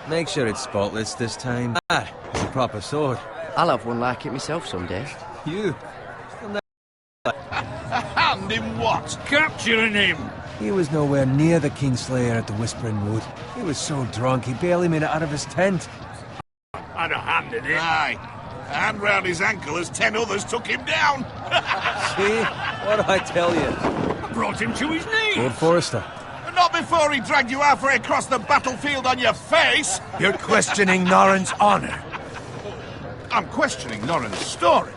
Make sure it's spotless this time. Ah, it's a proper sword. I'll have one like it myself someday. You? And him what? Capturing him! He was nowhere near the Kingslayer at the Whispering Wood. He was so drunk he barely made it out of his tent. I'd have handed it. Aye. A hand round his ankle as 10 others took him down. See? What did I tell you? I brought him to his knees. Lord Forrester. Not before he dragged you halfway across the battlefield on your face. You're questioning Norrin's honor. I'm questioning Norrin's story.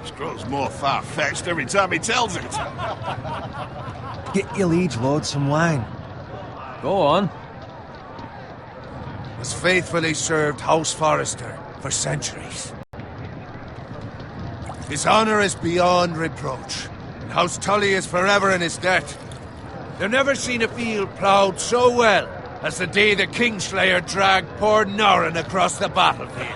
It grows more far-fetched every time he tells it. Get your liege lord some wine. Go on. Was faithfully served House Forrester for centuries. His honor is beyond reproach, and House Tully is forever in his debt. They've never seen a field ploughed so well as the day the Kingslayer dragged poor Norrin across the battlefield.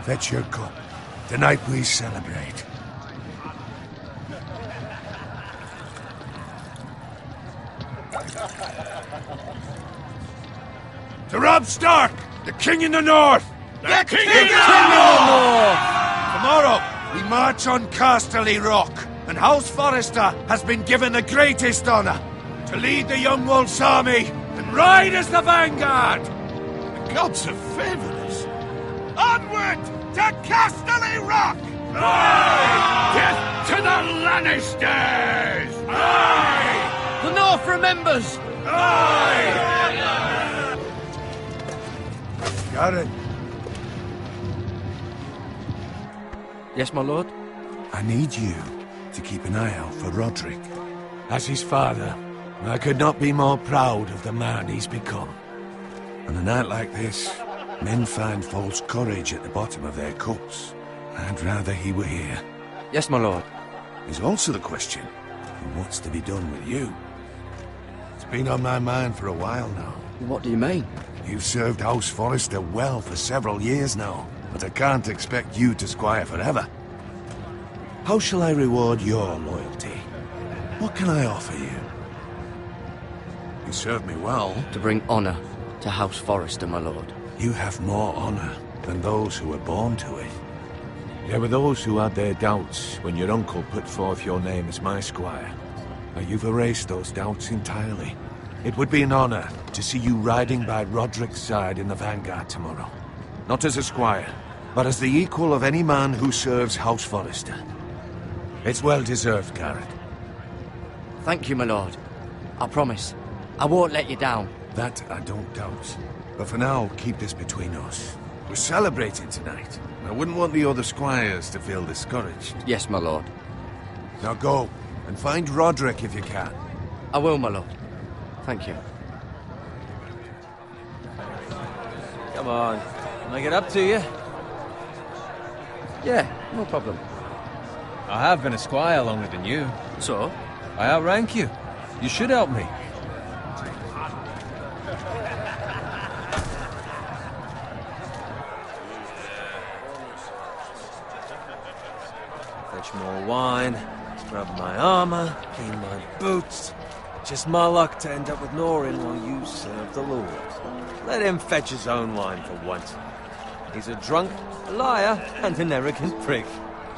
Fetch your cup. Tonight we celebrate. To Rob Stark, the King in the North! The King in in the North! Tomorrow, we march on Casterly Rock, and House Forrester has been given the greatest honor to lead the Young Wolf's army and ride as the vanguard! The gods have favored us. Onward to Casterly Rock! Aye! Death to the Lannisters! Aye! The North remembers! Aye! Got it. Yes, my lord? I need you to keep an eye out for Roderick. As his father, I could not be more proud of the man he's become. On a night like this, men find false courage at the bottom of their cups. I'd rather he were here. Yes, my lord. There's also the question of what's to be done with you. It's been on my mind for a while now. What do you mean? You've served House Forrester well for several years now, but I can't expect you to squire forever. How shall I reward your loyalty? What can I offer you? You served me well. To bring honor to House Forrester, my lord. You have more honor than those who were born to it. There were those who had their doubts when your uncle put forth your name as my squire. Now you've erased those doubts entirely. It would be an honor to see you riding by Roderick's side in the vanguard tomorrow. Not as a squire, but as the equal of any man who serves House Forrester. It's well deserved, Garrett. Thank you, my lord. I promise. I won't let you down. That I don't doubt. But for now, keep this between us. We're celebrating tonight. I wouldn't want the other squires to feel discouraged. Yes, my lord. Now go, and find Roderick if you can. I will, my lord. Thank you. Come on. Can I get up to you? Yeah, no problem. I have been a squire longer than you. So? I outrank you. You should help me. Fetch more wine, scrub my armor, clean my boots. Just my luck to end up with Norrin while you serve the Lord. Let him fetch his own wine for once. He's a drunk, a liar, and an arrogant prick.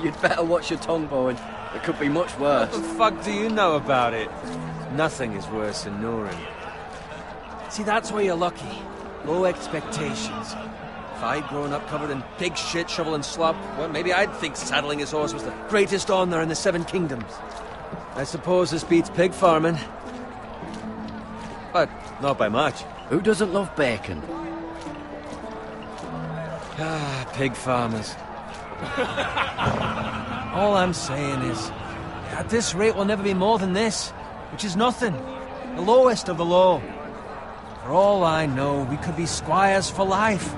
You'd better watch your tongue, Bowen. It could be much worse. What the fuck do you know about it? Nothing is worse than Norrin. See, that's where you're lucky. Low expectations. If I'd grown up covered in pig shit, shovel and slop, well, maybe I'd think saddling his horse was the greatest honor in the Seven Kingdoms. I suppose this beats pig farming. But not by much. Who doesn't love bacon? Ah, pig farmers. All I'm saying is, at this rate we'll never be more than this, which is nothing. The lowest of the low. For all I know, we could be squires for life.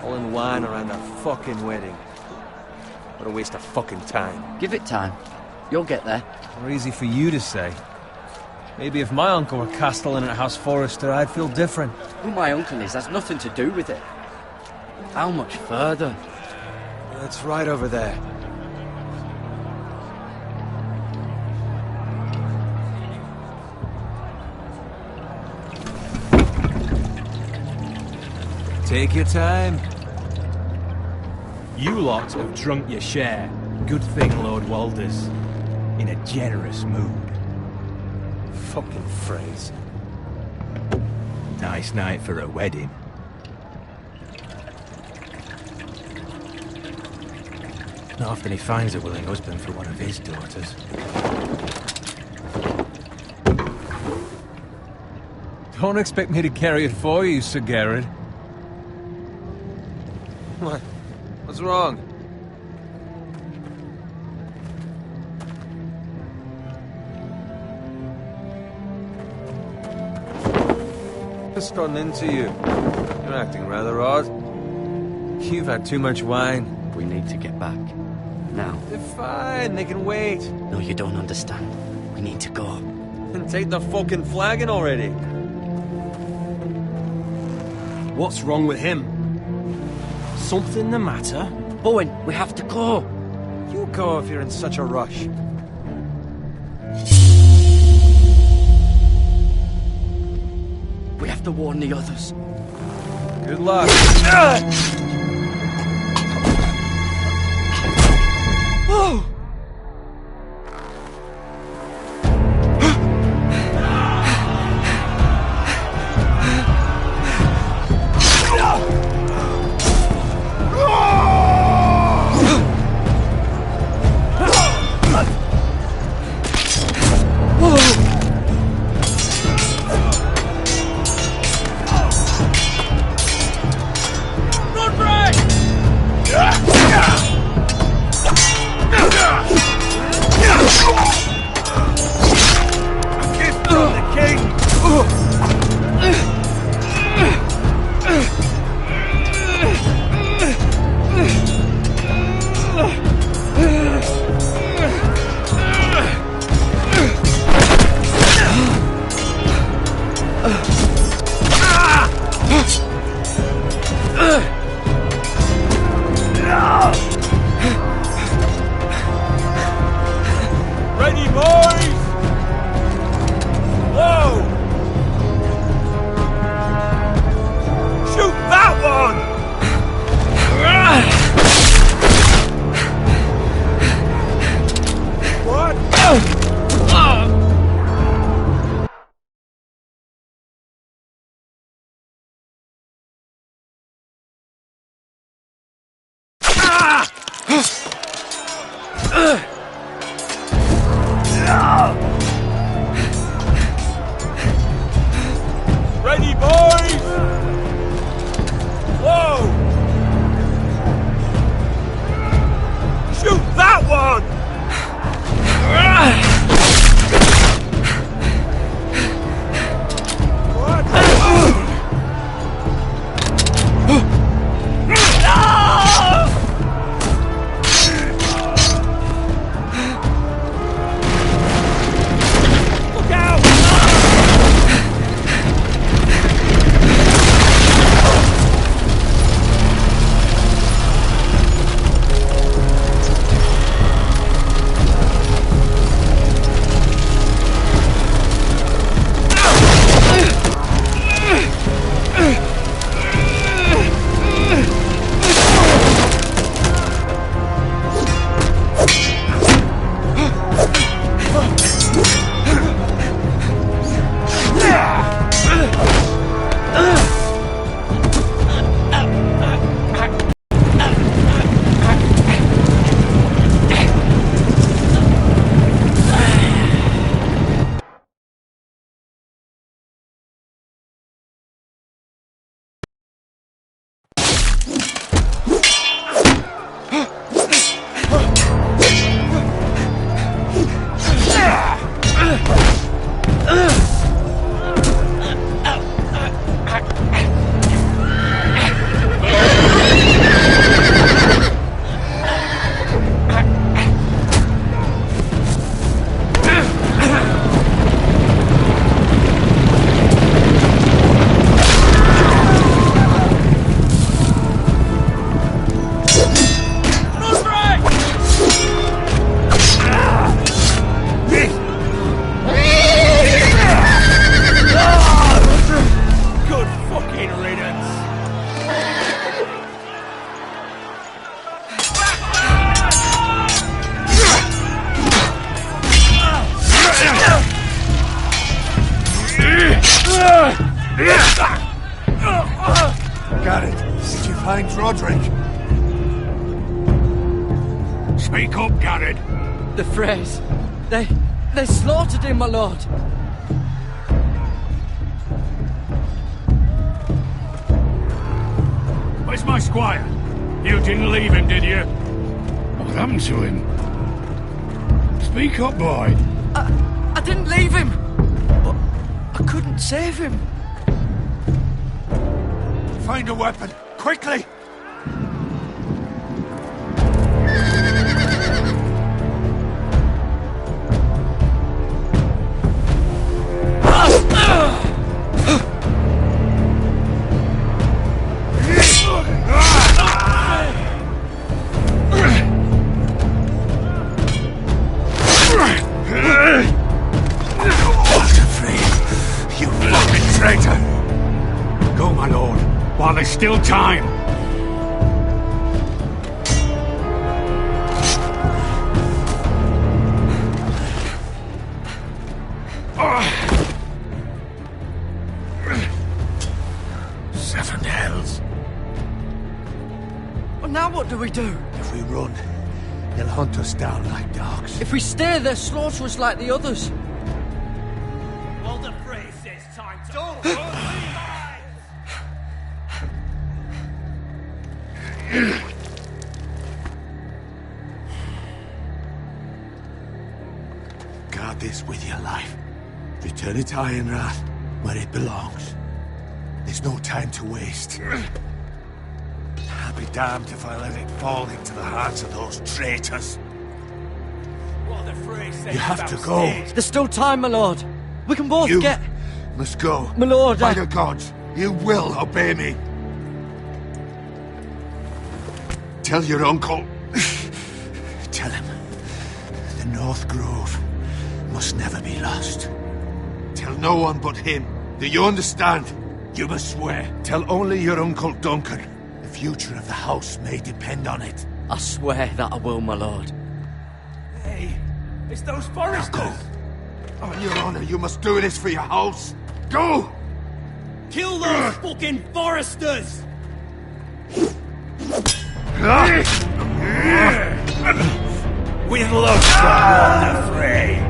All in wine around a fucking wedding. What a waste of fucking time. Give it time. You'll get there. More easy for you to say. Maybe if my uncle were castellan at House Forrester, I'd feel different. Who my uncle is has nothing to do with it. How much further? It's right over there. Take your time. You lot have drunk your share. Good thing Lord Walder's in a generous mood. Fucking phrase. Nice night for a wedding. Not often he finds a willing husband for one of his daughters. Don't expect me to carry it for you, Sir Garrett. What? What's wrong? What's gotten into you? You're acting rather odd. You've had too much wine. We need to get back. Now. They're fine, they can wait. No, you don't understand. We need to go. Then take the fucking flagon already. What's wrong with him? Something the matter? Bowen, we have to go. You go if you're in such a rush. We have to warn the others. Good luck. Oh! Ready, boys! Whoa! Shoot that one! What? Ready, boys! Whoa! Shoot that one! What? Garrett, did you find Roderick? Speak up, Garrett. The Freys. They slaughtered him, my lord. Where's my squire? You didn't leave him, did you? What happened to him? Speak up, boy. I didn't leave him. But I couldn't save him. Find a weapon, quickly! Still time. Seven hells. Well, now what do we do? If we run, they'll hunt us down like dogs. If we stay, they'll slaughter us like the others. Well, the phrase says time to... Don't run, Guard this with your life. Return it to Ironrath, where it belongs. There's no time to waste. I'll be damned if I let it fall into the hands of those traitors. What the phrase says You have to about go. stage. There's still time, my lord. We can both You get... must go. My lord, By the gods, you will obey me. Tell your uncle. Tell him. The North Grove must never be lost. Tell no one but him. Do you understand? You must swear. Tell only your Uncle Duncan. The future of the house may depend on it. I swear that I will, my lord. Hey, it's those Now foresters. go. On your honor, you must do this for your house. Go! Kill those fucking foresters! With love from the fray.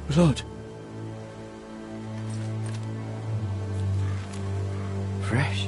Blood. Fresh.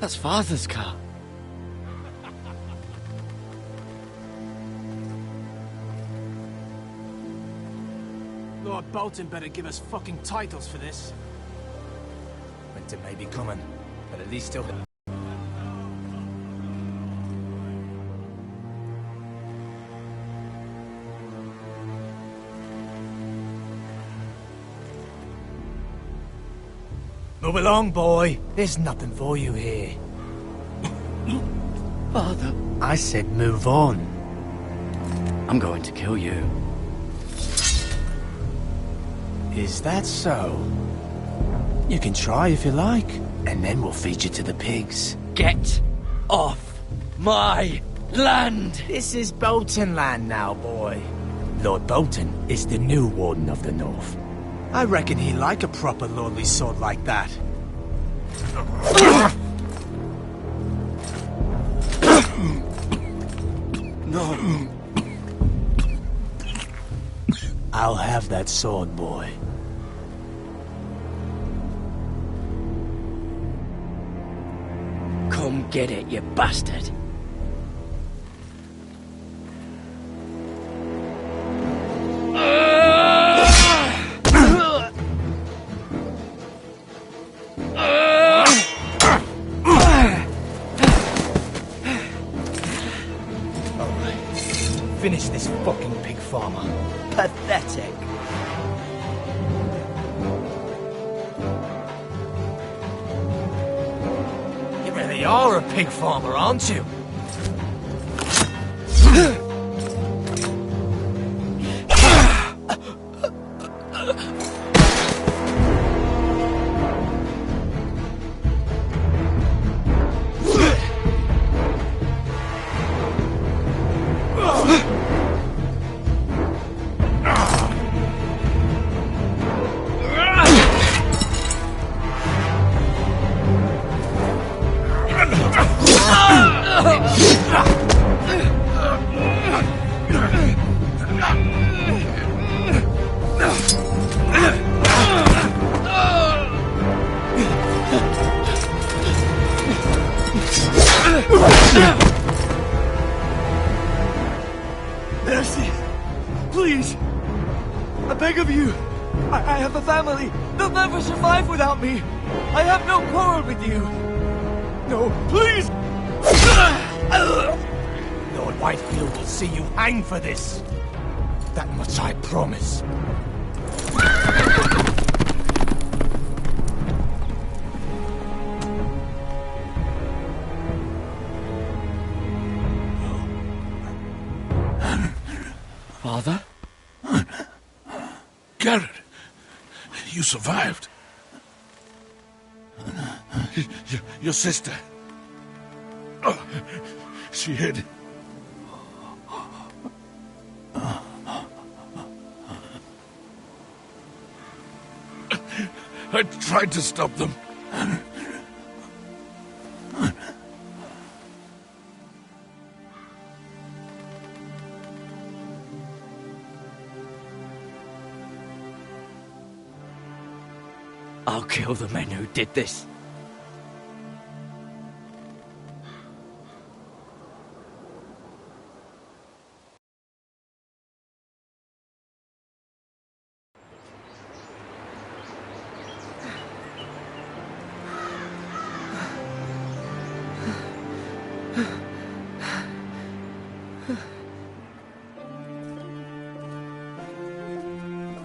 That's Father's car. Lord Bolton better give us fucking titles for this. Winter may be coming, but at least still... Move along, boy. There's nothing for you here. Father, I said move on. I'm going to kill you. Is that so? You can try if you like, and then we'll feed you to the pigs. Get off my land! This is Bolton land now, boy. Lord Bolton is the new Warden of the North. I reckon he'd like a proper lordly sword like that. No. I'll have that sword, boy. Come get it, you bastard. Finish this fucking pig farmer. Pathetic. You really are a pig farmer, aren't you? Mercy! Please! I beg of you! I have a family! They'll never survive without me! I have no quarrel with you! No, please! Lord Whitefield will see you hang for this. That much I promise. Father? Garrett, you survived. Your sister. Oh, she hid. I tried to stop them. I'll kill the men who did this.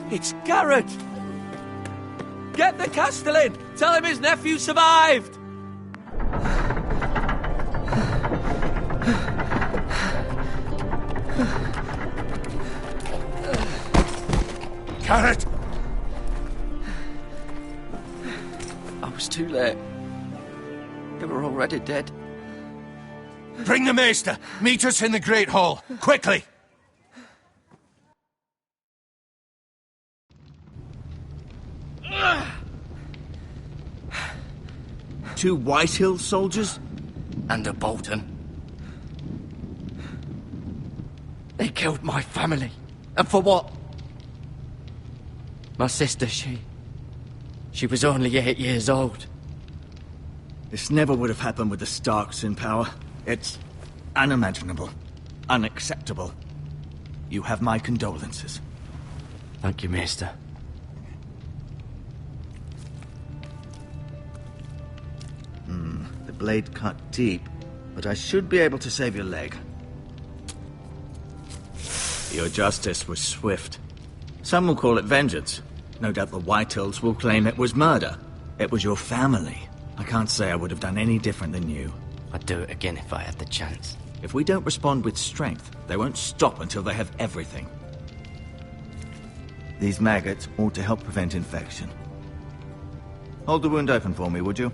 It's Garrett! Get the Castellan! Tell him his nephew survived! Garrett! I was too late. They were already dead. Bring the maester! Meet us in the Great Hall! Quickly! Two Whitehill soldiers? And a Bolton. They killed my family. And for what? My sister, she was only 8 years old. This never would have happened with the Starks in power. It's unimaginable. Unacceptable. You have my condolences. Thank you, Maester. The blade cut deep, but I should be able to save your leg. Your justice was swift. Some will call it vengeance. No doubt the Whitehills will claim it was murder. It was your family. I can't say I would have done any different than you. I'd do it again if I had the chance. If we don't respond with strength, they won't stop until they have everything. These maggots ought to help prevent infection. Hold the wound open for me, would you?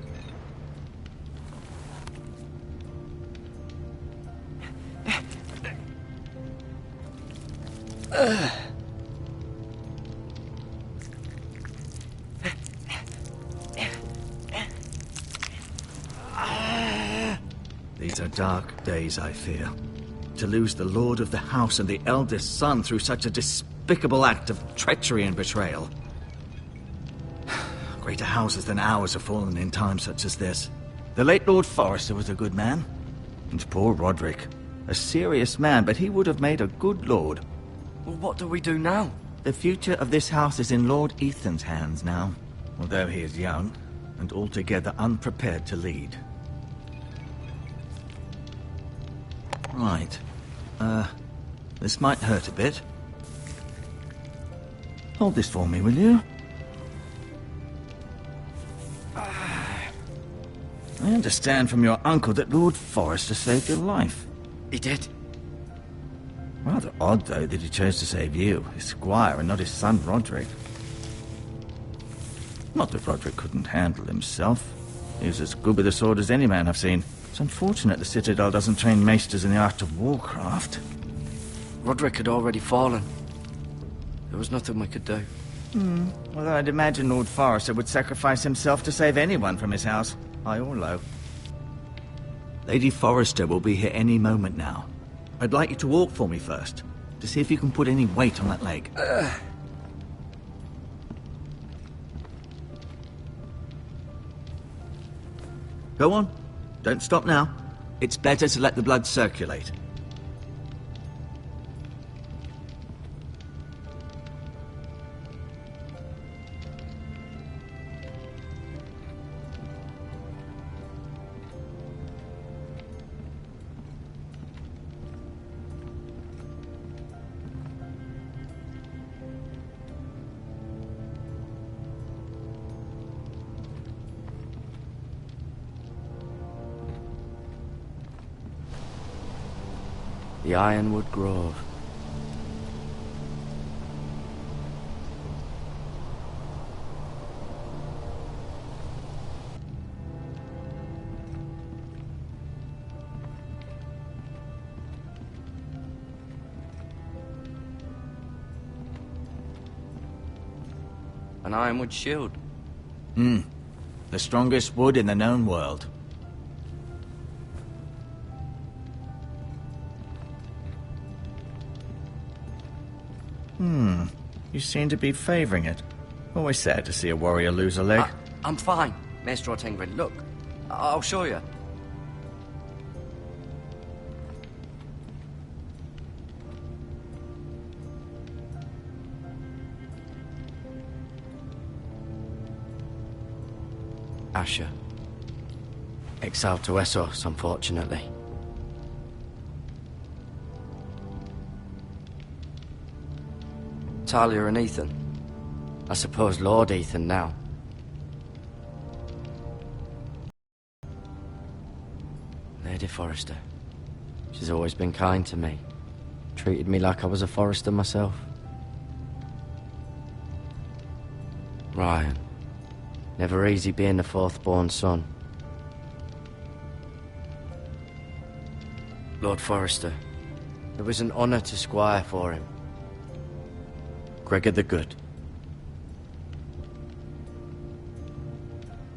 These are dark days, I fear. To lose the lord of the house and the eldest son through such a despicable act of treachery and betrayal. Greater houses than ours have fallen in times such as this. The late Lord Forrester was a good man. And poor Roderick. A serious man, but he would have made a good lord. Well, what do we do now? The future of this house is in Lord Ethan's hands now. Although he is young, and altogether unprepared to lead. Right. This might hurt a bit. Hold this for me, will you? I understand from your uncle that Lord Forrester saved your life. He did. Rather odd, though, that he chose to save you, his squire, and not his son Roderick. Not that Roderick couldn't handle himself. He was as good with a sword as any man I've seen. It's unfortunate the Citadel doesn't train maesters in the art of warcraft. Roderick had already fallen. There was nothing we could do. Although I'd imagine Lord Forrester would sacrifice himself to save anyone from his house, high or low. Lady Forrester will be here any moment now. I'd like you to walk for me first, to see if you can put any weight on that leg. Go on. Don't stop now. It's better to let the blood circulate. The Ironwood Grove. An ironwood shield. The strongest wood in the known world. You seem to be favoring it. Always sad to see a warrior lose a leg. I'm fine, Maester Ortengrin. Look, I'll show you. Asher. Exiled to Essos, unfortunately. Talia and Ethan. I suppose Lord Ethan now. Lady Forrester. She's always been kind to me. Treated me like I was a Forrester myself. Ryan. Never easy being the fourth-born son. Lord Forrester. It was an honour to squire for him. Gregor the Good.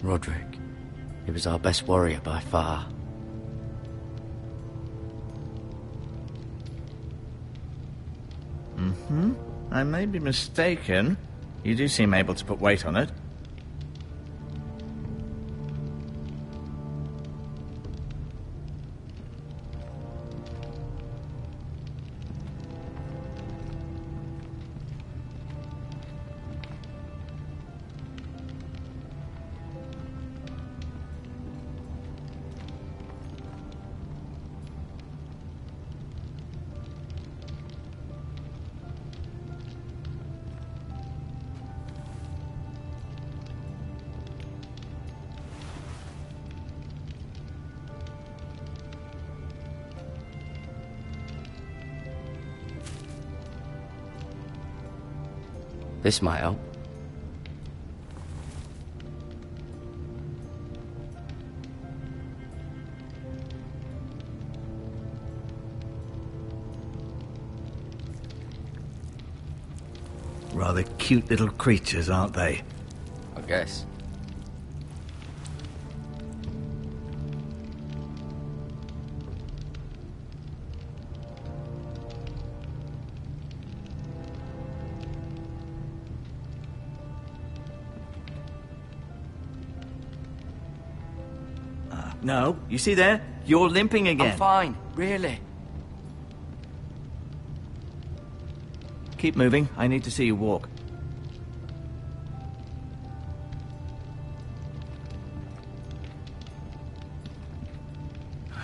Roderick. He was our best warrior by far. I may be mistaken. You do seem able to put weight on it. This might help. Rather cute little creatures, aren't they? I guess. No, you see there? You're limping again. I'm fine, really. Keep moving. I need to see you walk.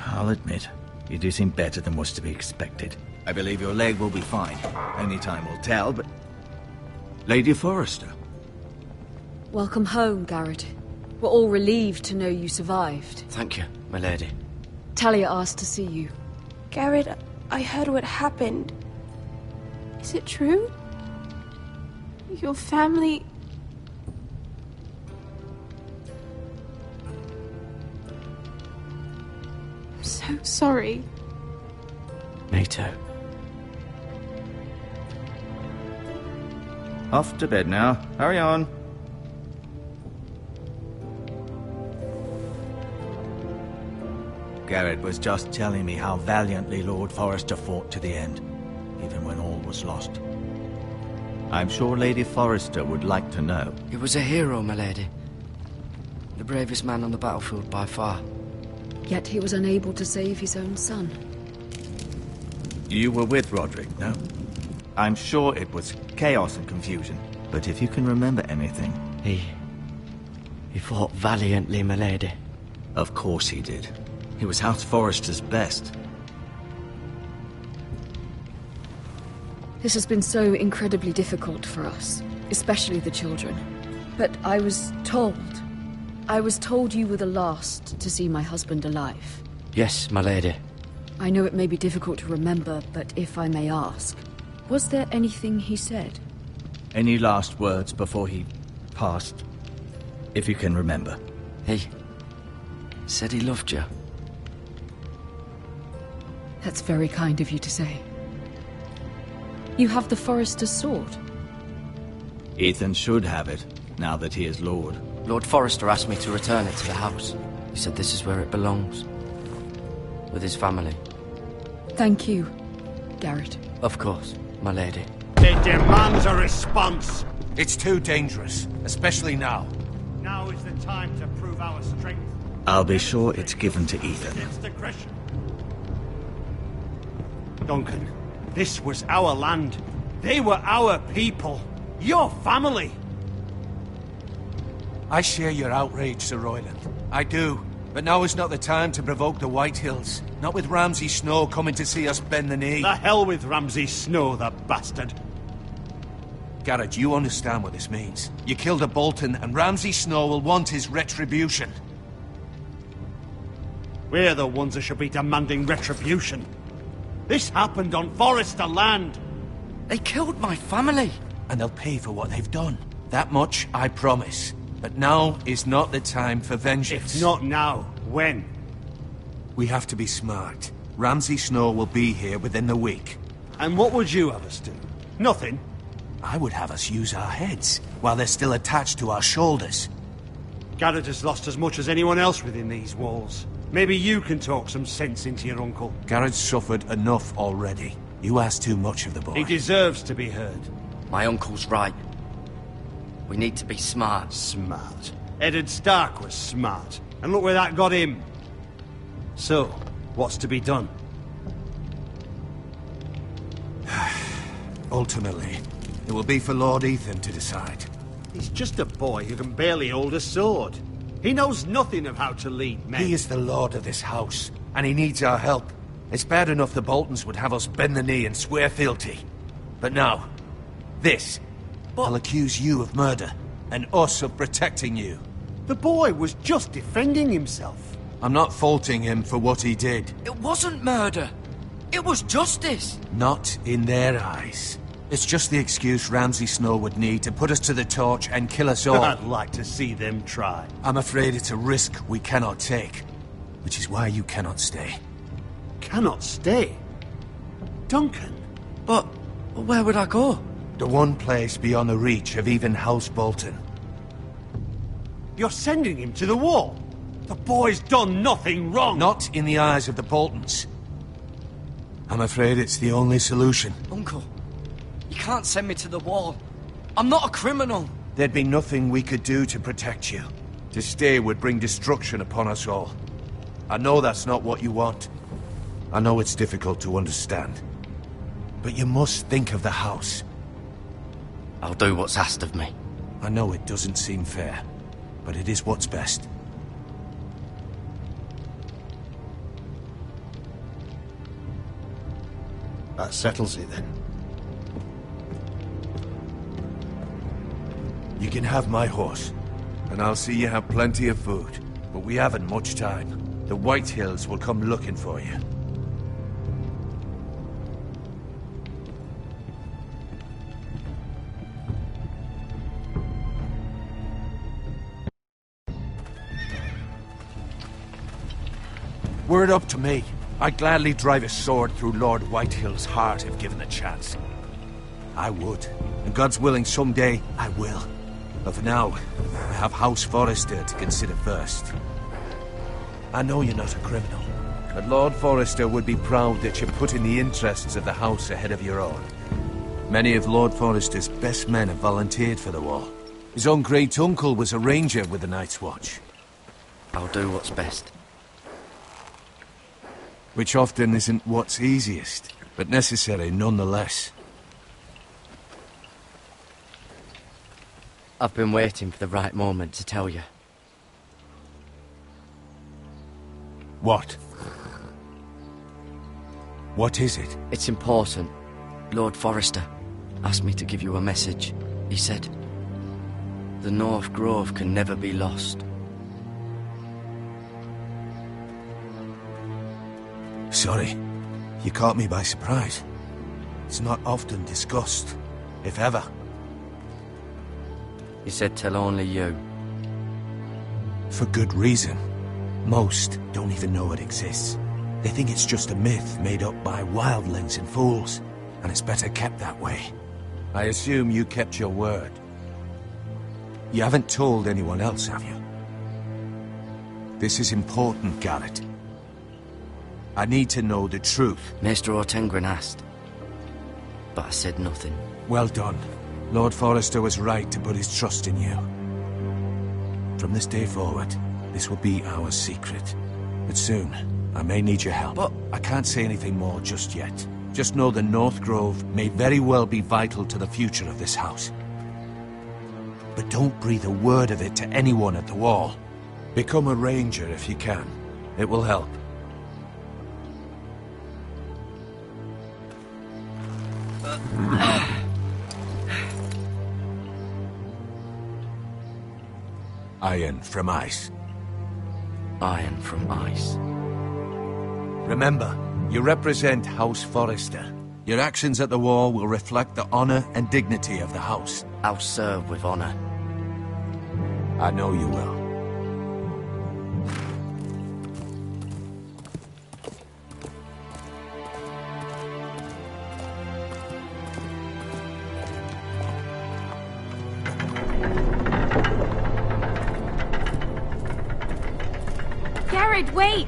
I'll admit, you do seem better than was to be expected. I believe your leg will be fine. Only time will tell, but... Lady Forrester. Welcome home, Garrett. We're all relieved to know you survived. Thank you, my lady. Talia asked to see you. Garrett, I heard what happened. Is it true? Your family... I'm so sorry. Me too. Off to bed now. Hurry on. Garrett was just telling me how valiantly Lord Forrester fought to the end, even when all was lost. I'm sure Lady Forrester would like to know. He was a hero, my lady. The bravest man on the battlefield by far. Yet he was unable to save his own son. You were with Roderick, no? I'm sure it was chaos and confusion, but if you can remember anything... He fought valiantly, my lady. Of course he did. He was House Forrester's best. This has been so incredibly difficult for us, especially the children. But I was told you were the last to see my husband alive. Yes, my lady. I know it may be difficult to remember, but if I may ask, was there anything he said? Any last words before he passed? If you can remember. He said he loved you. That's very kind of you to say. You have the Forrester's sword. Ethan should have it, now that he is Lord. Lord Forrester asked me to return it to the house. He said this is where it belongs. With his family. Thank you, Garrett. Of course, my lady. It demands a response. It's too dangerous, especially now. Now is the time to prove our strength. I'll be sure it's given to Ethan. Against aggression. Duncan, this was our land. They were our people. Your family. I share your outrage, Sir Royland. I do. But now is not the time to provoke the White Hills. Not with Ramsay Snow coming to see us bend the knee. The hell with Ramsay Snow, the bastard. Garrett, you understand what this means. You killed a Bolton, and Ramsay Snow will want his retribution. We're the ones that should be demanding retribution. This happened on Forrester land. They killed my family. And they'll pay for what they've done. That much I promise. But now is not the time for vengeance. If not now, when? We have to be smart. Ramsay Snow will be here within the week. And what would you have us do? Nothing. I would have us use our heads, while they're still attached to our shoulders. Garrett has lost as much as anyone else within these walls. Maybe you can talk some sense into your uncle. Garrett's suffered enough already. You ask too much of the boy. He deserves to be heard. My uncle's right. We need to be smart. Smart. Eddard Stark was smart. And look where that got him. So, what's to be done? Ultimately, it will be for Lord Ethan to decide. He's just a boy who can barely hold a sword. He knows nothing of how to lead men. He is the lord of this house, and he needs our help. It's bad enough the Boltons would have us bend the knee and swear fealty. But now, this. I'll accuse you of murder, and us of protecting you. The boy was just defending himself. I'm not faulting him for what he did. It wasn't murder. It was justice. Not in their eyes. It's just the excuse Ramsay Snow would need to put us to the torch and kill us all. I'd like to see them try. I'm afraid it's a risk we cannot take, which is why you cannot stay. Cannot stay? Duncan? But where would I go? The one place beyond the reach of even House Bolton. You're sending him to the wall? The boy's done nothing wrong! Not in the eyes of the Boltons. I'm afraid it's the only solution. Uncle, you can't send me to the wall. I'm not a criminal. There'd be nothing we could do to protect you. To stay would bring destruction upon us all. I know that's not what you want. I know it's difficult to understand. But you must think of the house. I'll do what's asked of me. I know it doesn't seem fair, but it is what's best. That settles it then. You can have my horse, and I'll see you have plenty of food. But we haven't much time. The White Hills will come looking for you. Were it up to me, I'd gladly drive a sword through Lord Whitehill's heart if given the chance. I would, and God's willing someday I will. But for now, I have House Forrester to consider first. I know you're not a criminal, but Lord Forrester would be proud that you're putting the interests of the house ahead of your own. Many of Lord Forrester's best men have volunteered for the war. His own great-uncle was a ranger with the Night's Watch. I'll do what's best. Which often isn't what's easiest, but necessary nonetheless. I've been waiting for the right moment to tell you. What? What is it? It's important. Lord Forrester asked me to give you a message. He said, the North Grove can never be lost. Sorry, you caught me by surprise. It's not often discussed, if ever. He said tell only you. For good reason. Most don't even know it exists. They think it's just a myth made up by wildlings and fools, and it's better kept that way. I assume you kept your word. You haven't told anyone else, have you? This is important, Garrett. I need to know the truth. Maester Ortengren asked, but I said nothing. Well done. Lord Forrester was right to put his trust in you. From this day forward, this will be our secret. But soon, I may need your help. But I can't say anything more just yet. Just know the North Grove may very well be vital to the future of this house. But don't breathe a word of it to anyone at the wall. Become a ranger if you can. It will help. Iron from ice. Iron from ice. Remember, you represent House Forrester. Your actions at the war will reflect the honor and dignity of the house. I'll serve with honor. I know you will. Garrett, wait!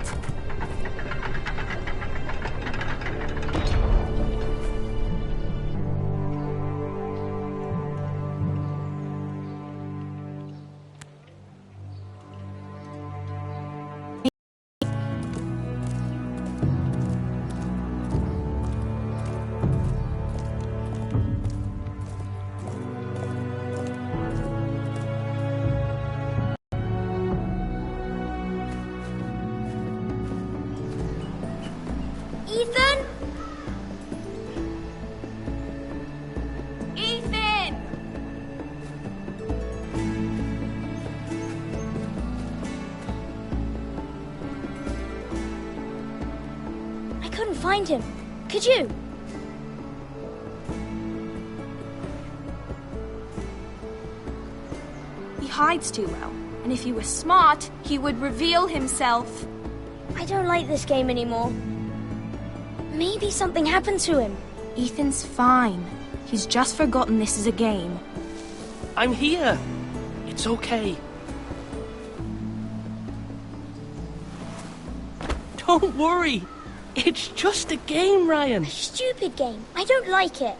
Ethan? Ethan! I couldn't find him. Could you? hides too well. And if he were smart, he would reveal himself. I don't like this game anymore. Maybe something happened to him. Ethan's fine. He's just forgotten this is a game. I'm here. It's okay. Don't worry. It's just a game, Ryan. A stupid game. I don't like it.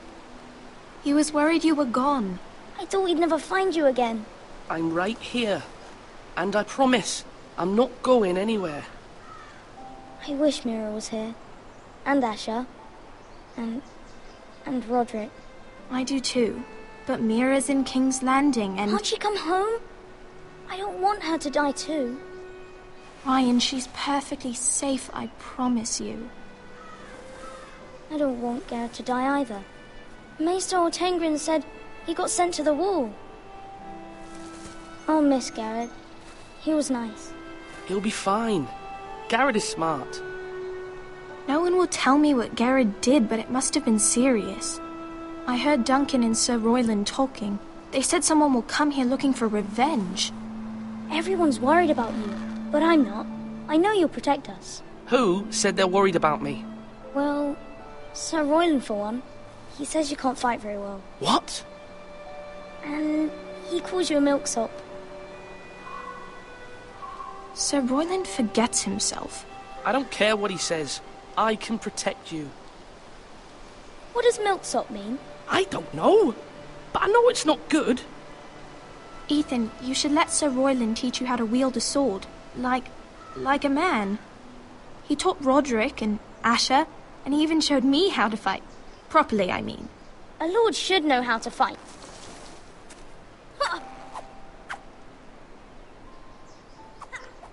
He was worried you were gone. I thought we'd never find you again. I'm right here. And I promise, I'm not going anywhere. I wish Mira was here. And Asher. And Roderick. I do too. But Mira's in King's Landing and... Can't she come home? I don't want her to die too. Ryan, she's perfectly safe, I promise you. I don't want Garrett to die either. Maester Ortengrin said he got sent to the wall. I'll miss Garrett. He was nice. He'll be fine. Garrett is smart. No one will tell me what Garrett did, but it must have been serious. I heard Duncan and Sir Royland talking. They said someone will come here looking for revenge. Everyone's worried about you, but I'm not. I know you'll protect us. Who said they're worried about me? Well, Sir Royland for one. He says you can't fight very well. What? And he calls you a milksop. Sir Royland forgets himself. I don't care what he says. I can protect you. What does milksop mean? I don't know. But I know it's not good. Ethan, you should let Sir Royland teach you how to wield a sword. Like a man. He taught Roderick and Asher, and he even showed me how to fight. Properly, I mean. A lord should know how to fight.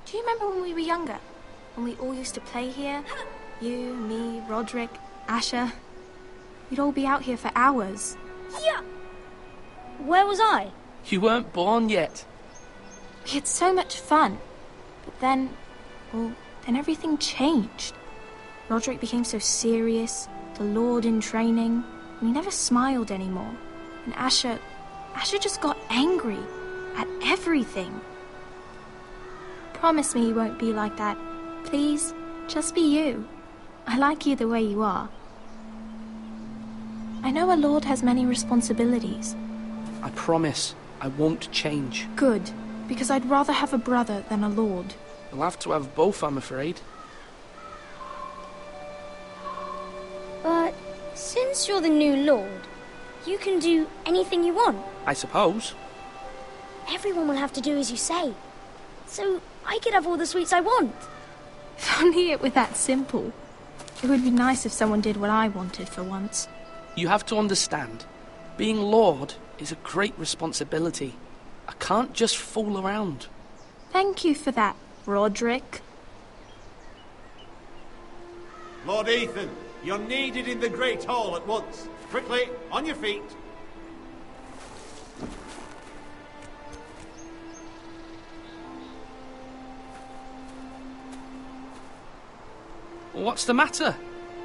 Do you remember when we were younger? When we all used to play here? You, me, Roderick, Asher. We'd all be out here for hours. Yeah. Where was I? You weren't born yet. We had so much fun. But then everything changed. Roderick became so serious, the Lord in training, and he never smiled anymore. And Asher just got angry at everything. Promise me you won't be like that. Please, just be you. I like you the way you are. I know a lord has many responsibilities. I promise I won't change. Good, because I'd rather have a brother than a lord. You'll have to have both, I'm afraid. But since you're the new lord, you can do anything you want. I suppose. Everyone will have to do as you say. So I could have all the sweets I want. If only it were that simple. It would be nice if someone did what I wanted for once. You have to understand, being Lord is a great responsibility. I can't just fool around. Thank you for that, Roderick. Lord Ethan, you're needed in the Great Hall at once. Quickly, on your feet. What's the matter?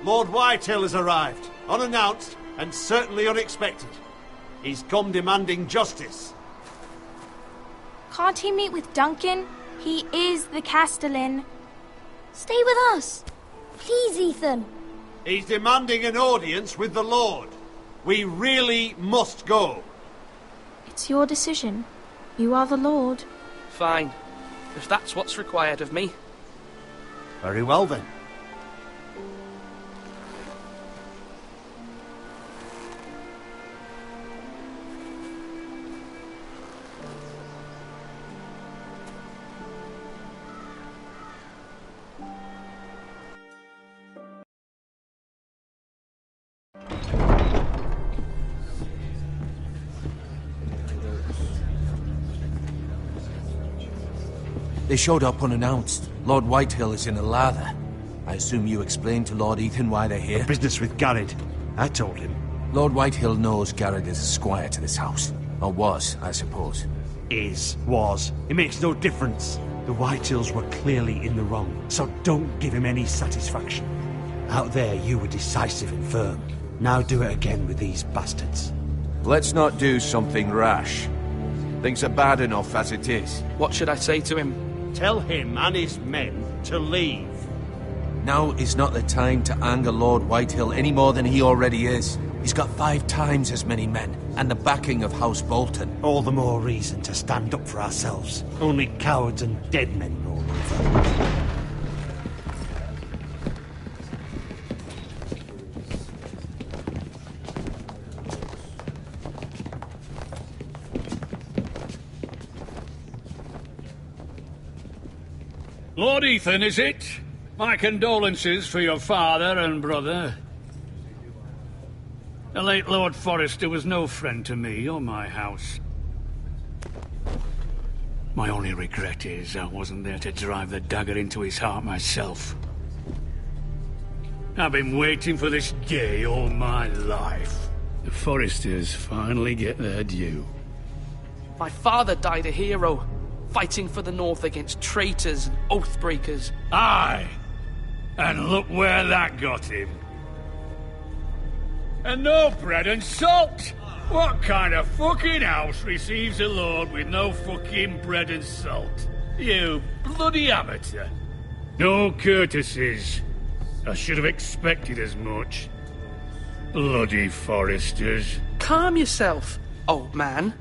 Lord Whitehill has arrived, unannounced and certainly unexpected. He's come demanding justice. Can't he meet with Duncan? He is the Castellan. Stay with us. Please, Ethan. He's demanding an audience with the Lord. We really must go. It's your decision. You are the Lord. Fine, if that's what's required of me. Very well then. They showed up unannounced. Lord Whitehill is in a lather. I assume you explained to Lord Ethan why they're here? Business with Garrett. I told him. Lord Whitehill knows Garrett is a squire to this house. Or was, I suppose. Was. It makes no difference. The Whitehills were clearly in the wrong, so don't give him any satisfaction. Out there, you were decisive and firm. Now do it again with these bastards. Let's not do something rash. Things are bad enough as it is. What should I say to him? Tell him and his men to leave. Now is not the time to anger Lord Whitehill any more than he already is. He's got 5 times as many men, and the backing of House Bolton. All the more reason to stand up for ourselves. Only cowards and dead men roll over. Lord Ethan, is it? My condolences for your father and brother. The late Lord Forrester was no friend to me or my house. My only regret is I wasn't there to drive the dagger into his heart myself. I've been waiting for this day all my life. The Forresters finally get their due. My father died a hero, fighting for the North against traitors and oath-breakers. Aye! And look where that got him. And no bread and salt! What kind of fucking house receives a lord with no fucking bread and salt? You bloody amateur. No courtesies. I should have expected as much. Bloody Forresters. Calm yourself, old man.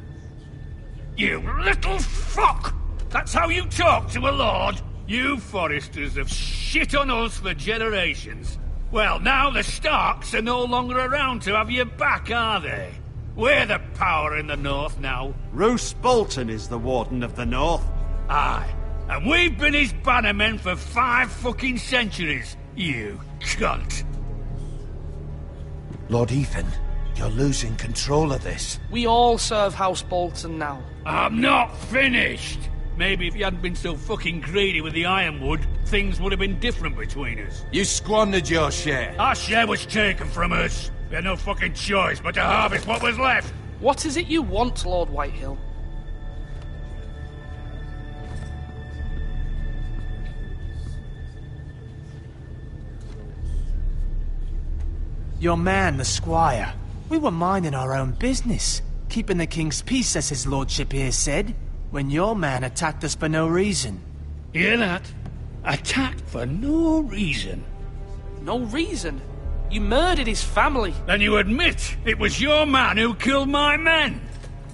You little fuck! That's how you talk to a lord? You Forresters have shit on us for generations. Well, now the Starks are no longer around to have your back, are they? We're the power in the North now. Roose Bolton is the Warden of the North. Aye, and we've been his bannermen for 5 fucking centuries, you cunt. Lord Ethan, you're losing control of this. We all serve House Bolton now. I'm not finished! Maybe if you hadn't been so fucking greedy with the ironwood, things would have been different between us. You squandered your share. Our share was taken from us. We had no fucking choice but to harvest what was left. What is it you want, Lord Whitehill? Your man, the squire. We were minding our own business, keeping the king's peace, as his lordship here said, when your man attacked us for no reason. Hear that? Attacked for no reason. No reason? You murdered his family. Then you admit it was your man who killed my men.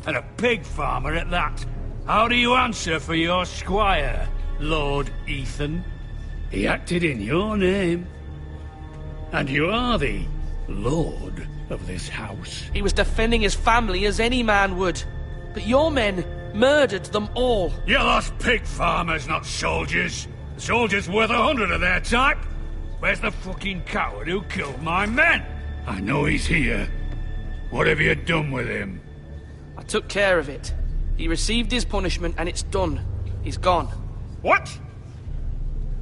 And a pig farmer at that. How do you answer for your squire, Lord Ethan? He acted in your name. And you are the lord of this house. He was defending his family as any man would. But your men murdered them all. You lost pig farmers, not soldiers. The soldiers worth 100 of their type. Where's the fucking coward who killed my men? I know he's here. What have you done with him? I took care of it. He received his punishment and it's done. He's gone. What?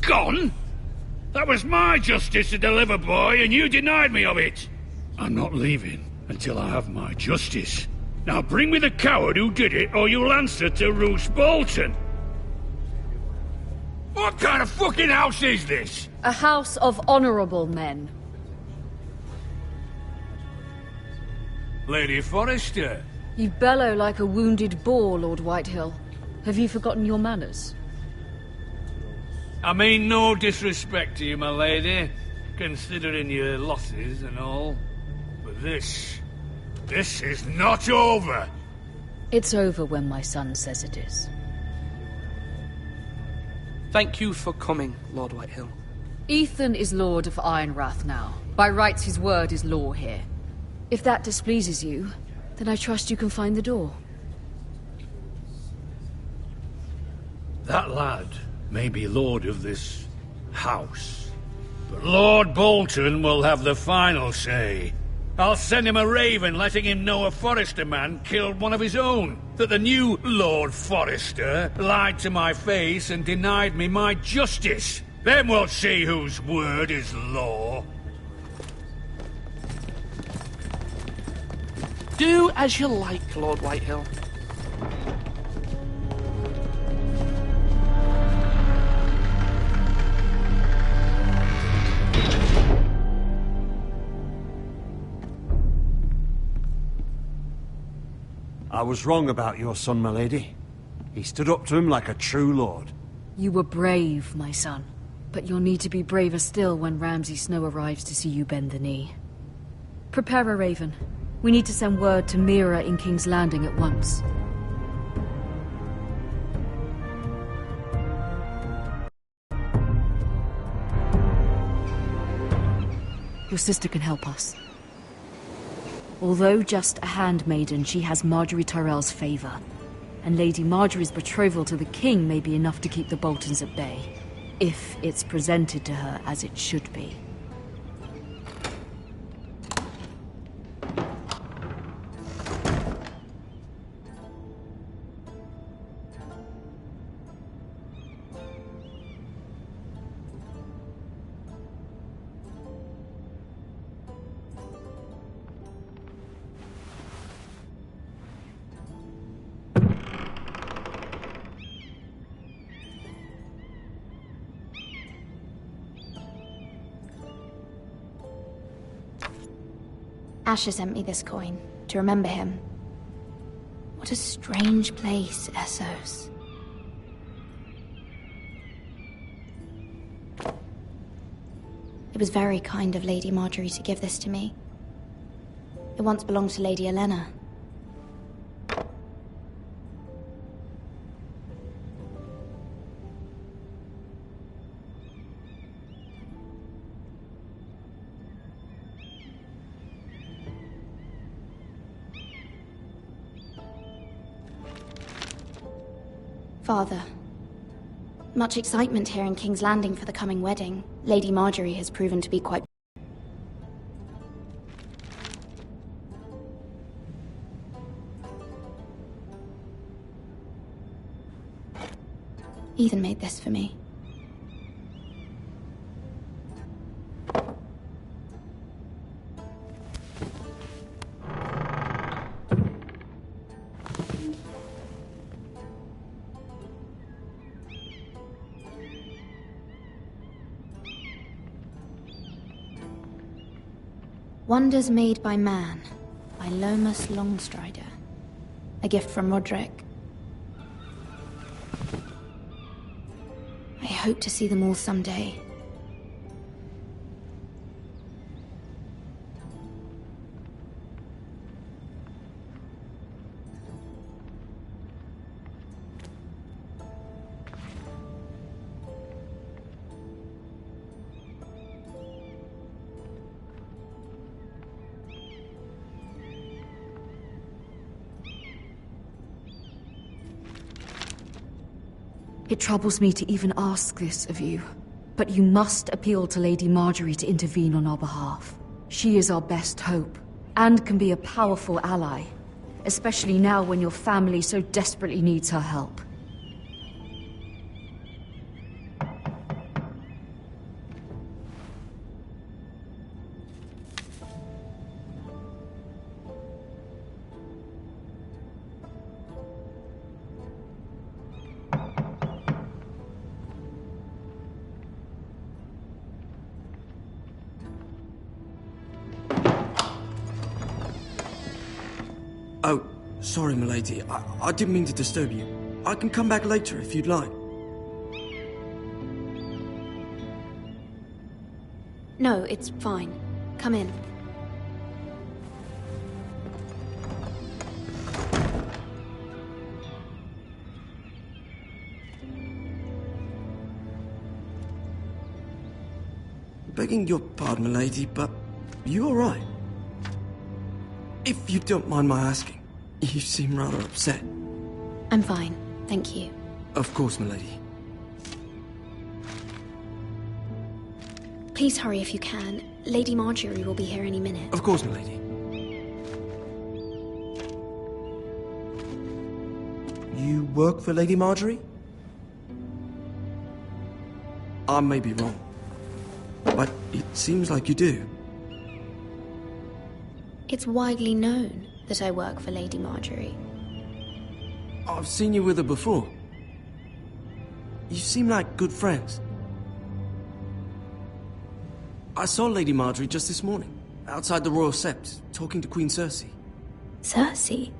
Gone? That was my justice to deliver, boy, and you denied me of it. I'm not leaving until I have my justice. Now bring me the coward who did it, or you'll answer to Roose Bolton. What kind of fucking house is this? A house of honorable men. Lady Forrester. You bellow like a wounded boar, Lord Whitehill. Have you forgotten your manners? I mean no disrespect to you, my lady, considering your losses and all. But this is not over. It's over when my son says it is. Thank you for coming, Lord Whitehill. Ethan is Lord of Ironrath now. By rights, his word is law here. If that displeases you, then I trust you can find the door. That lad may be lord of this house, but Lord Bolton will have the final say. I'll send him a raven letting him know a Forrester man killed one of his own. That the new Lord Forrester lied to my face and denied me my justice. Then we'll see whose word is law. Do as you like, Lord Whitehill. I was wrong about your son, my lady. He stood up to him like a true lord. You were brave, my son. But you'll need to be braver still when Ramsay Snow arrives to see you bend the knee. Prepare a raven. We need to send word to Mira in King's Landing at once. Your sister can help us. Although just a handmaiden, she has Marjorie Tyrell's favor. And Lady Marjorie's betrothal to the king may be enough to keep the Boltons at bay. If it's presented to her as it should be. Asher sent me this coin, to remember him. What a strange place, Essos. It was very kind of Lady Marjorie to give this to me. It once belonged to Lady Elena. Father, much excitement here in King's Landing for the coming wedding. Lady Marjorie has proven to be quite... Ethan made this for me. Wonders Made by Man, by Lomas Longstrider. A gift from Roderick. I hope to see them all someday. It troubles me to even ask this of you, but you must appeal to Lady Marjorie to intervene on our behalf. She is our best hope, and can be a powerful ally, especially now when your family so desperately needs her help. Oh, sorry, milady. I didn't mean to disturb you. I can come back later if you'd like. No, it's fine. Come in. Begging your pardon, milady, but you all right? If you don't mind my asking, you seem rather upset. I'm fine, thank you. Of course, milady. Please hurry if you can. Lady Marjorie will be here any minute. Of course, milady. You work for Lady Marjorie? I may be wrong, but it seems like you do. It's widely known that I work for Lady Marjorie. I've seen you with her before. You seem like good friends. I saw Lady Marjorie just this morning, outside the Royal Sept, talking to Queen Cersei. Cersei?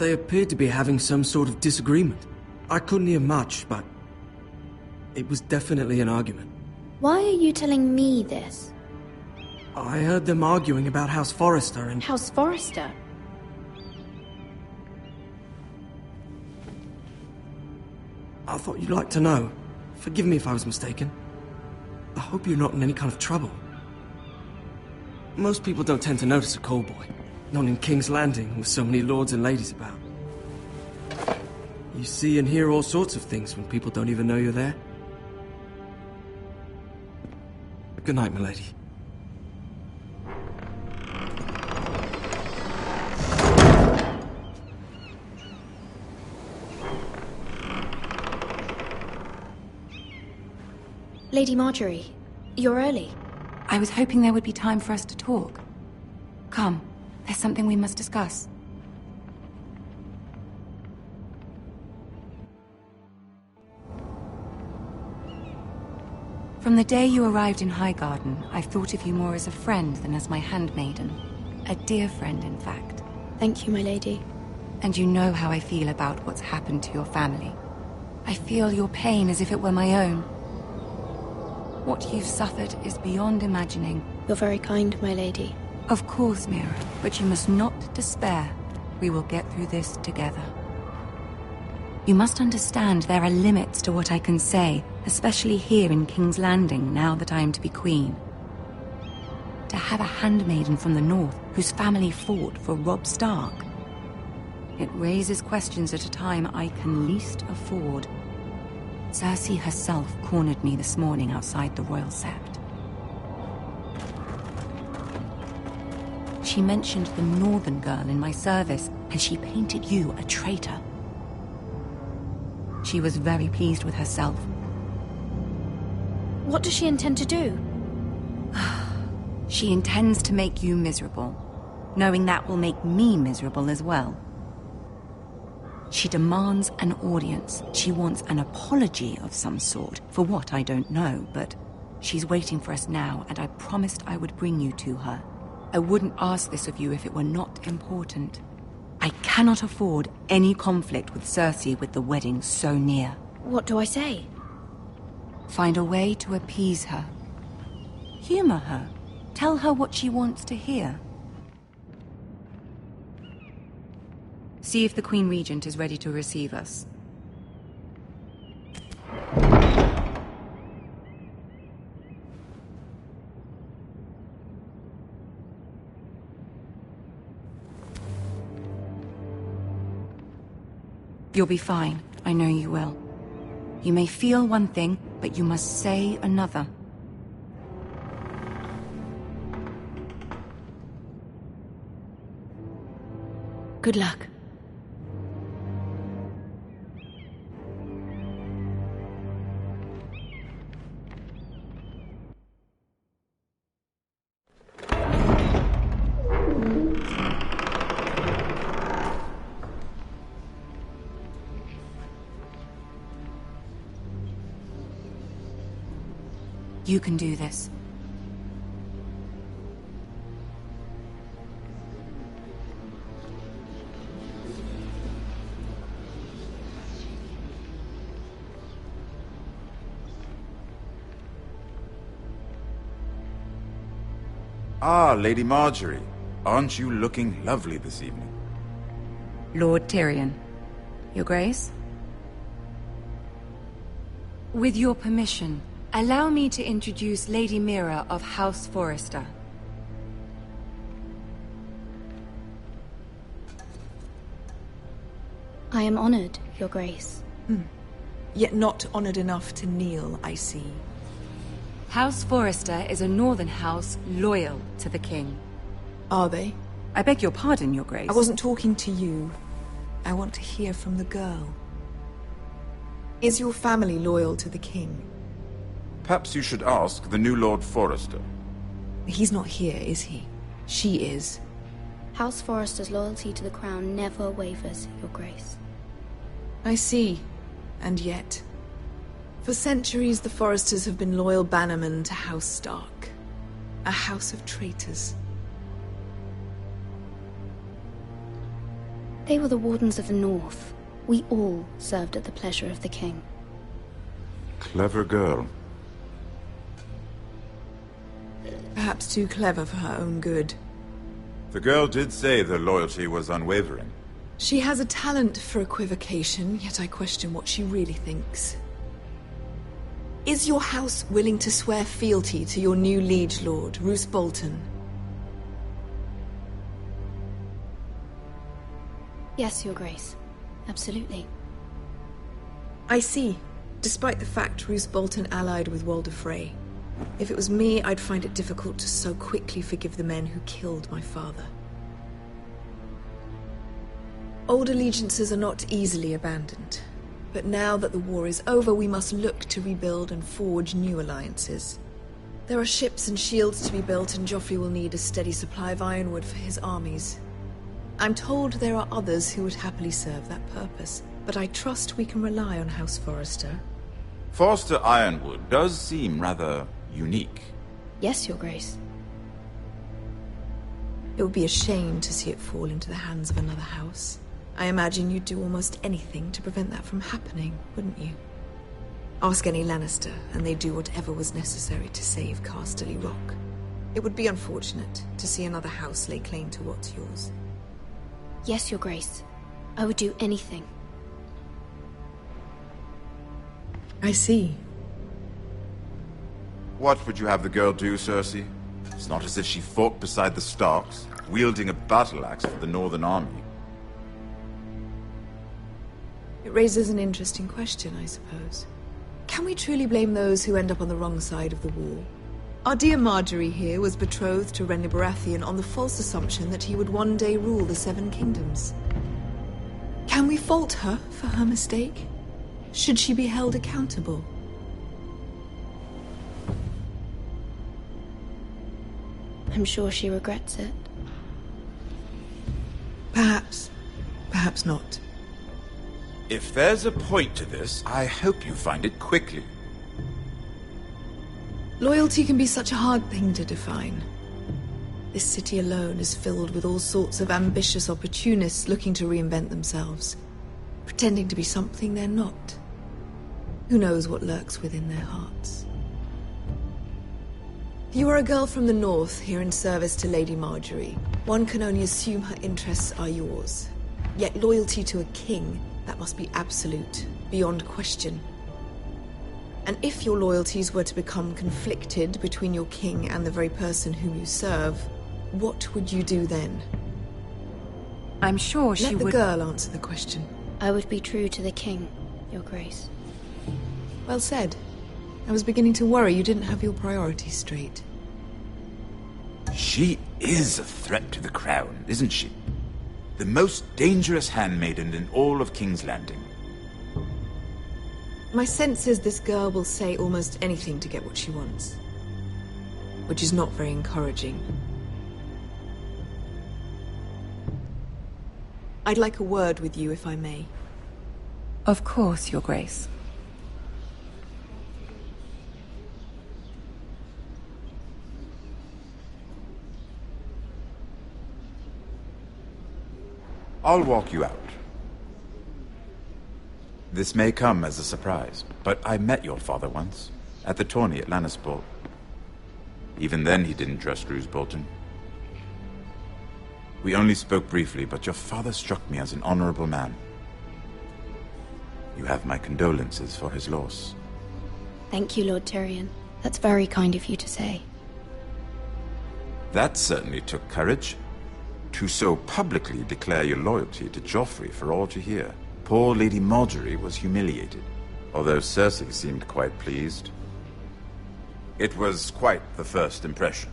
They appeared to be having some sort of disagreement. I couldn't hear much, but it was definitely an argument. Why are you telling me this? I heard them arguing about House Forrester and... House Forrester? I thought you'd like to know. Forgive me if I was mistaken. I hope you're not in any kind of trouble. Most people don't tend to notice a callboy. Not in King's Landing, with so many lords and ladies about. You see and hear all sorts of things when people don't even know you're there. Good night, milady. Lady Marjorie, you're early. I was hoping there would be time for us to talk. Come, there's something we must discuss. From the day you arrived in Highgarden, I've thought of you more as a friend than as my handmaiden. A dear friend, in fact. Thank you, my lady. And you know how I feel about what's happened to your family. I feel your pain as if it were my own. What you've suffered is beyond imagining. You're very kind, my lady. Of course, Mira, but you must not despair. We will get through this together. You must understand there are limits to what I can say, especially here in King's Landing, now that I am to be queen. To have a handmaiden from the north whose family fought for Robb Stark. It raises questions at a time I can least afford. Cersei herself cornered me this morning outside the Royal Sept. She mentioned the northern girl in my service, and she painted you a traitor. She was very pleased with herself. What does she intend to do? She intends to make you miserable, knowing that will make me miserable as well. She demands an audience. She wants an apology of some sort, for what I don't know, but she's waiting for us now, and I promised I would bring you to her. I wouldn't ask this of you if it were not important. I cannot afford any conflict with Cersei with the wedding so near. What do I say? Find a way to appease her. Humor her. Tell her what she wants to hear. See if the Queen Regent is ready to receive us. You'll be fine. I know you will. You may feel one thing, but you must say another. Good luck. You can do this. Ah, Lady Marjorie. Aren't you looking lovely this evening? Lord Tyrion. Your Grace? With your permission, allow me to introduce Lady Mira of House Forrester. I am honored, Your Grace. Yet not honored enough to kneel, I see. House Forrester is a northern house loyal to the king. Are they? I beg your pardon, Your Grace. I wasn't talking to you. I want to hear from the girl. Is your family loyal to the king? Perhaps you should ask the new Lord Forrester. He's not here, is he? She is. House Forrester's loyalty to the crown never wavers, Your Grace. I see. And yet... For centuries, the Forresters have been loyal bannermen to House Stark. A house of traitors. They were the Wardens of the North. We all served at the pleasure of the king. Clever girl. Perhaps too clever for her own good. The girl did say their loyalty was unwavering. She has a talent for equivocation, yet I question what she really thinks. Is your house willing to swear fealty to your new liege lord, Roose Bolton? Yes, Your Grace. Absolutely. I see. Despite the fact Roose Bolton allied with Walder Frey. If it was me, I'd find it difficult to so quickly forgive the men who killed my father. Old allegiances are not easily abandoned. But now that the war is over, we must look to rebuild and forge new alliances. There are ships and shields to be built, and Joffrey will need a steady supply of ironwood for his armies. I'm told there are others who would happily serve that purpose, but I trust we can rely on House Forrester. Forrester Ironwood does seem rather unique. Yes, Your Grace. It would be a shame to see it fall into the hands of another house. I imagine you'd do almost anything to prevent that from happening, wouldn't you? Ask any Lannister, and they'd do whatever was necessary to save Casterly Rock. It would be unfortunate to see another house lay claim to what's yours. Yes, Your Grace. I would do anything. I see. What would you have the girl do, Cersei? It's not as if she fought beside the Starks, wielding a battle axe for the Northern Army. It raises an interesting question, I suppose. Can we truly blame those who end up on the wrong side of the war? Our dear Marjorie here was betrothed to Renly Baratheon on the false assumption that he would one day rule the Seven Kingdoms. Can we fault her for her mistake? Should she be held accountable? I'm sure she regrets it. Perhaps. Perhaps not. If there's a point to this, I hope you find it quickly. Loyalty can be such a hard thing to define. This city alone is filled with all sorts of ambitious opportunists looking to reinvent themselves, pretending to be something they're not. Who knows what lurks within their hearts? You are a girl from the north, here in service to Lady Marjorie. One can only assume her interests are yours. Yet loyalty to a king, that must be absolute, beyond question. And if your loyalties were to become conflicted between your king and the very person whom you serve, what would you do then? I'm sure she would... Let the girl answer the question. I would be true to the king, Your Grace. Well said. I was beginning to worry you didn't have your priorities straight. She is a threat to the crown, isn't she? The most dangerous handmaiden in all of King's Landing. My sense is this girl will say almost anything to get what she wants. Which is not very encouraging. I'd like a word with you, if I may. Of course, Your Grace. I'll walk you out. This may come as a surprise, but I met your father once, at the tourney at Lannisport. Even then he didn't trust Roose Bolton. We only spoke briefly, but your father struck me as an honorable man. You have my condolences for his loss. Thank you, Lord Tyrion. That's very kind of you to say. That certainly took courage. To so publicly declare your loyalty to Joffrey for all to hear. Poor Lady Marjorie was humiliated, although Cersei seemed quite pleased. It was quite the first impression.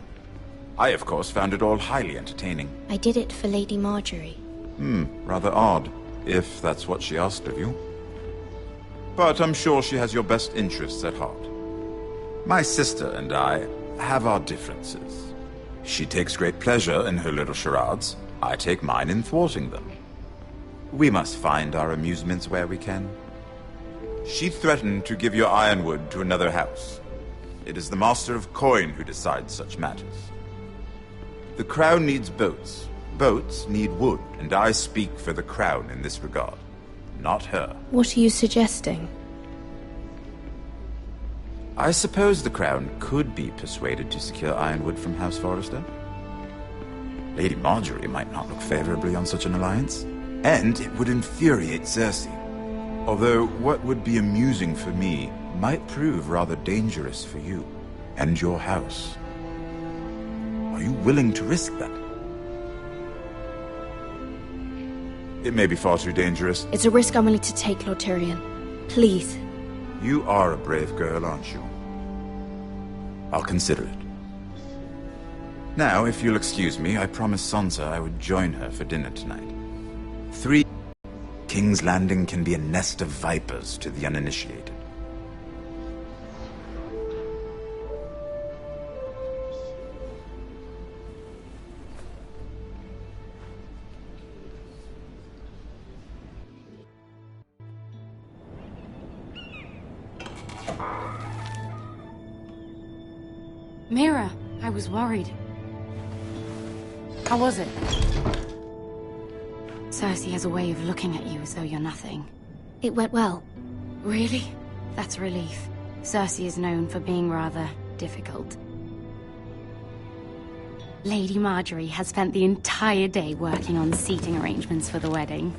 I, of course, found it all highly entertaining. I did it for Lady Marjorie. Rather odd, if that's what she asked of you. But I'm sure she has your best interests at heart. My sister and I have our differences. She takes great pleasure in her little charades. I take mine in thwarting them. We must find our amusements where we can. She threatened to give your ironwood to another house. It is the Master of Coin who decides such matters. The crown needs boats, Boats need wood, and I speak for the crown in this regard, not her. What are you suggesting? I suppose the crown could be persuaded to secure ironwood from House Forrester. Lady Marjorie might not look favorably on such an alliance, and it would infuriate Cersei. Although what would be amusing for me might prove rather dangerous for you and your house. Are you willing to risk that? It may be far too dangerous. It's a risk I'm willing to take, Lord Tyrion. Please. You are a brave girl, aren't you? I'll consider it. Now, if you'll excuse me, I promised Sansa I would join her for dinner tonight. 3 King's Landing can be a nest of vipers to the uninitiated. Mira, I was worried. How was it? Cersei has a way of looking at you as though you're nothing. It went well. Really? That's a relief. Cersei is known for being rather difficult. Lady Marjorie has spent the entire day working on seating arrangements for the wedding.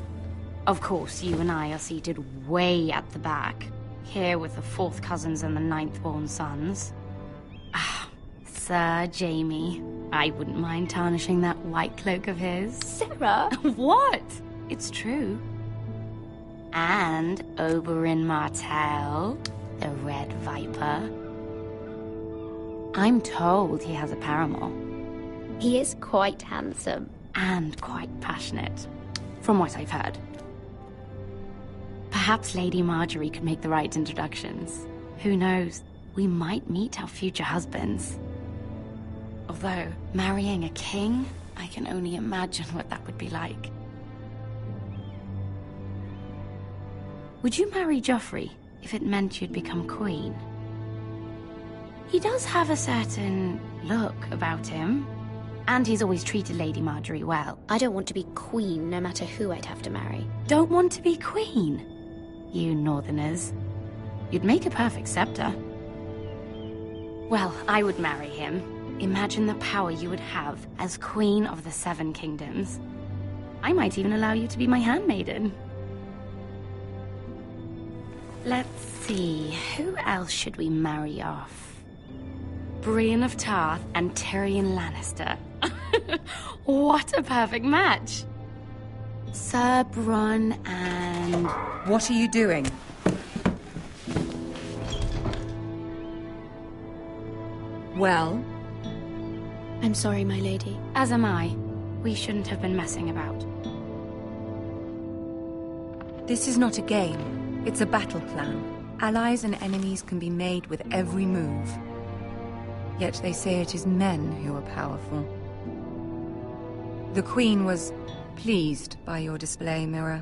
Of course, you and I are seated way at the back, here with the 4th cousins and the 9th-born sons. Sir Jaime, I wouldn't mind tarnishing that white cloak of his. Sarah? What? It's true. And Oberyn Martell, the Red Viper. I'm told he has a paramour. He is quite handsome. And quite passionate, from what I've heard. Perhaps Lady Marjorie could make the right introductions. Who knows? We might meet our future husbands. Although, marrying a king, I can only imagine what that would be like. Would you marry Joffrey if it meant you'd become queen? He does have a certain look about him, and he's always treated Lady Marjorie well. I don't want to be queen, no matter who I'd have to marry. Don't want to be queen? You northerners. You'd make a perfect scepter. Well, I would marry him. Imagine the power you would have as Queen of the 7 Kingdoms. I might even allow you to be my handmaiden. Let's see, who else should we marry off? Brienne of Tarth and Tyrion Lannister. What a perfect match! Sir Bronn and... What are you doing? Well? I'm sorry, my lady. As am I. We shouldn't have been messing about. This is not a game. It's a battle plan. Allies and enemies can be made with every move. Yet they say it is men who are powerful. The Queen was pleased by your display, Mira.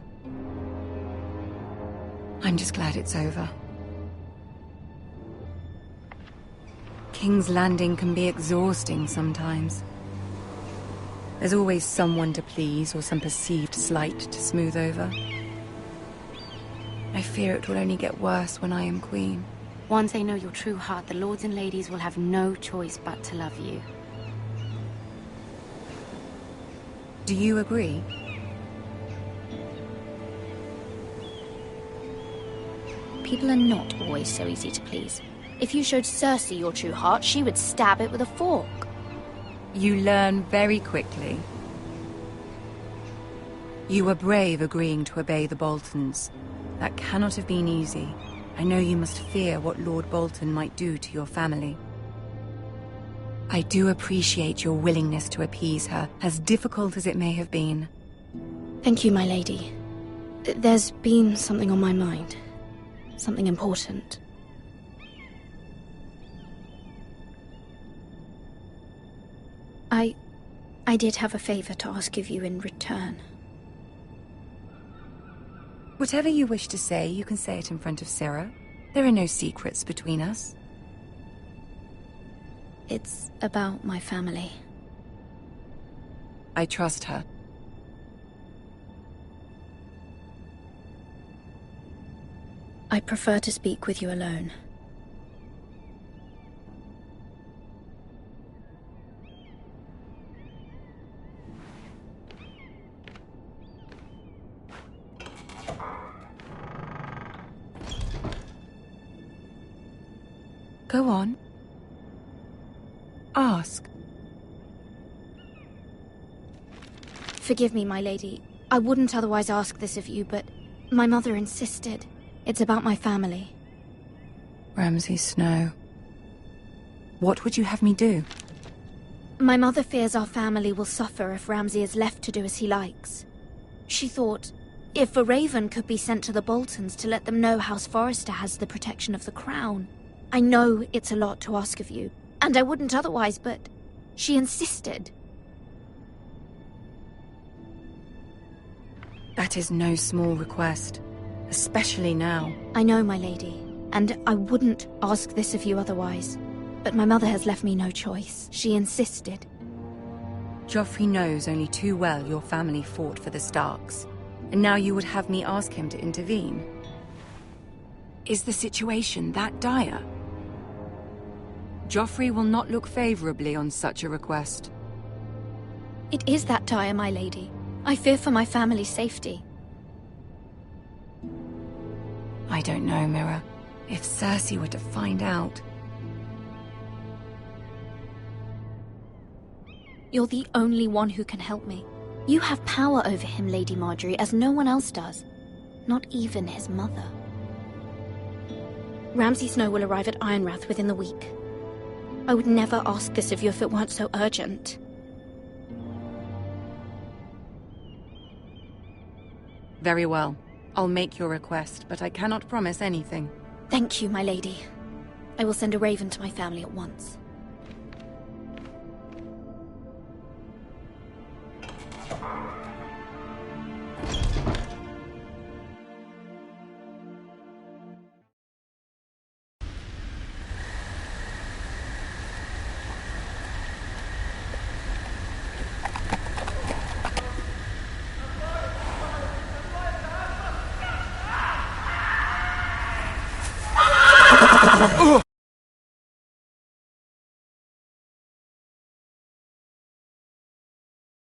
I'm just glad it's over. King's Landing can be exhausting sometimes. There's always someone to please or some perceived slight to smooth over. I fear it will only get worse when I am queen. Once they know your true heart, the lords and ladies will have no choice but to love you. Do you agree? People are not always so easy to please. If you showed Cersei your true heart, she would stab it with a fork. You learn very quickly. You were brave agreeing to obey the Boltons. That cannot have been easy. I know you must fear what Lord Bolton might do to your family. I do appreciate your willingness to appease her, as difficult as it may have been. Thank you, my lady. There's been something on my mind. Something important. I did have a favor to ask of you in return. Whatever you wish to say, you can say it in front of Sarah. There are no secrets between us. It's about my family. I trust her. I prefer to speak with you alone. Go on. Ask. Forgive me, my lady. I wouldn't otherwise ask this of you, but my mother insisted. It's about my family. Ramsay Snow. What would you have me do? My mother fears our family will suffer if Ramsay is left to do as he likes. She thought, if a raven could be sent to the Boltons to let them know House Forrester has the protection of the crown. I know it's a lot to ask of you, and I wouldn't otherwise, but she insisted. That is no small request, especially now. I know, my lady, and I wouldn't ask this of you otherwise. But my mother has left me no choice. She insisted. Joffrey knows only too well your family fought for the Starks, and now you would have me ask him to intervene. Is the situation that dire? Joffrey will not look favorably on such a request. It is that dire, my lady. I fear for my family's safety. I don't know, Mira. If Cersei were to find out... You're the only one who can help me. You have power over him, Lady Marjorie, as no one else does. Not even his mother. Ramsay Snow will arrive at Ironrath within the week. I would never ask this of you if it weren't so urgent. Very well. I'll make your request, but I cannot promise anything. Thank you, my lady. I will send a raven to my family at once. Ugh!